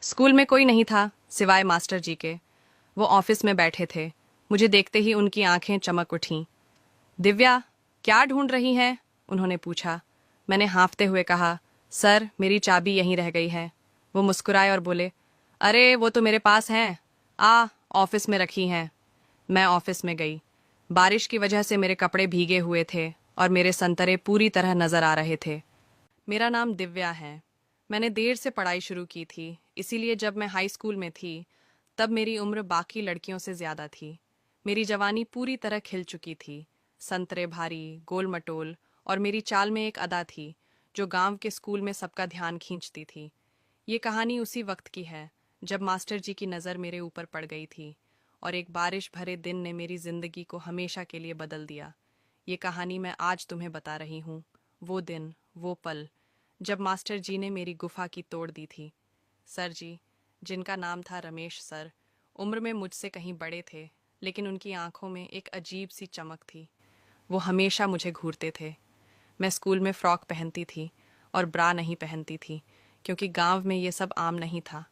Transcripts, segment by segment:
School में कोई नहीं था सिवाय मास्टर जी के। वो ऑफिस में बैठे थे। मुझे देखते ही उनकी आंखें चमक उठीं। दिव्या, क्या ढूंढ रही हैं? उन्होंने पूछा। मैंने हाँफते हुए कहा, सर मेरी चाबी यहीं रह गई है। वो मुस्कुराए और बोले, अरे वो तो मेरे पास हैं। ऑफिस में रखी हैं। मैं ऑफिस में गई। बारिश की वजह से मेरे कपड़े भीगे हुए थे और मेरे संतरे पूरी तरह नजर आ रहे थे। मेरा नाम दिव्या है। मैंने देर से पढ़ाई शुरू की थी, इसीलिए जब मैं हाई स्कूल में थी तब मेरी उम्र बाकी लड़कियों से ज्यादा थी। मेरी जवानी पूरी तरह खिल चुकी थी। संतरे भारी, गोल मटोल, और मेरी चाल में एक अदा थी जो गांव के स्कूल में सबका ध्यान खींचती थी। ये कहानी उसी वक्त की है जब मास्टर जी की नज़र मेरे ऊपर पड़ गई थी और एक बारिश भरे दिन ने मेरी जिंदगी को हमेशा के लिए बदल दिया। ये कहानी मैं आज तुम्हें बता रही हूँ। वो दिन, वो पल जब मास्टर जी ने मेरी गुफा की तोड़ दी थी। सर जी, जिनका नाम था रमेश सर, उम्र में मुझसे कहीं बड़े थे, लेकिन उनकी आंखों में एक अजीब सी चमक थी। वो हमेशा मुझे घूरते थे। मैं स्कूल में फ्रॉक पहनती थी और ब्रा नहीं पहनती थी, क्योंकि गांव में ये सब आम नहीं था।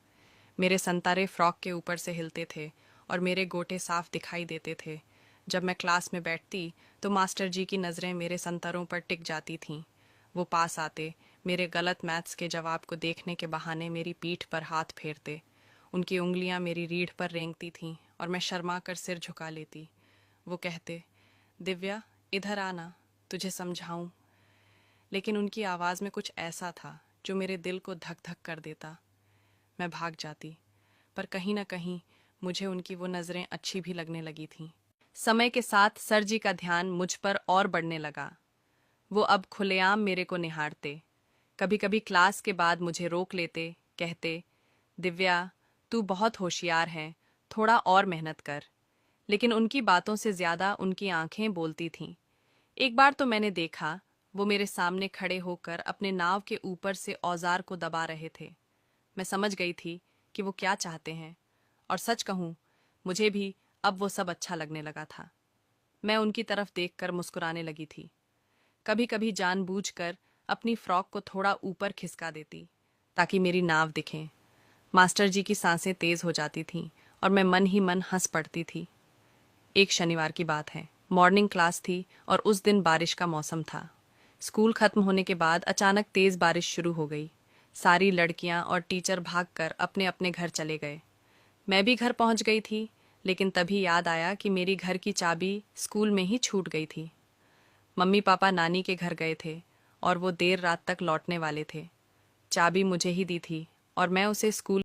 मेरे संतारे फ्रॉक के ऊपर से हिलते थे और मेरे गोटे साफ दिखाई देते थे। जब मैं क्लास में बैठती तो मास्टर जी की नज़रें मेरे संतरों पर टिक जाती थीं। वो पास आते, मेरे गलत मैथ्स के जवाब को देखने के बहाने मेरी पीठ पर हाथ फेरते। उनकी उंगलियां मेरी रीढ़ पर रेंगती थीं और मैं शर्मा कर सिर झुका लेती। वो कहते, दिव्या इधर आना, तुझे समझाऊं। लेकिन उनकी आवाज़ में कुछ ऐसा था जो मेरे दिल को धक धक कर देता। मैं भाग जाती, पर कहीं ना कहीं मुझे उनकी वो नज़रें अच्छी भी लगने लगी थीं। समय के साथ सर जी का ध्यान मुझ पर और बढ़ने लगा। वो अब खुलेआम मेरे को निहारते। कभी कभी क्लास के बाद मुझे रोक लेते, कहते, दिव्या तू बहुत होशियार है, थोड़ा और मेहनत कर। लेकिन उनकी बातों से ज्यादा उनकी आंखें बोलती थीं। एक बार तो मैंने देखा, वो मेरे सामने खड़े होकर अपने नाव के ऊपर से औजार को दबा रहे थे। मैं समझ गई थी कि वो क्या चाहते हैं, और सच कहूँ, मुझे भी अब वो सब अच्छा लगने लगा था। मैं उनकी तरफ देखकर मुस्कुराने लगी थी। कभी कभी जानबूझकर अपनी फ्रॉक को थोड़ा ऊपर खिसका देती ताकि मेरी नाव दिखे। मास्टर जी की सांसें तेज हो जाती थीं और मैं मन ही मन हंस पड़ती थी। एक शनिवार की बात है। मॉर्निंग क्लास थी और उस दिन बारिश का मौसम था। स्कूल खत्म होने के बाद अचानक तेज बारिश शुरू हो गई। सारी लड़कियां और टीचर भागकर अपने अपने घर चले गए। मैं भी घर पहुंच गई थी, लेकिन तभी याद आया कि मेरी घर की चाबी स्कूल में ही छूट गई थी। मम्मी पापा नानी के घर गए थे और वो देर रात तक लौटने वाले थे। चाबी मुझे ही दी थी और मैं उसे स्कूल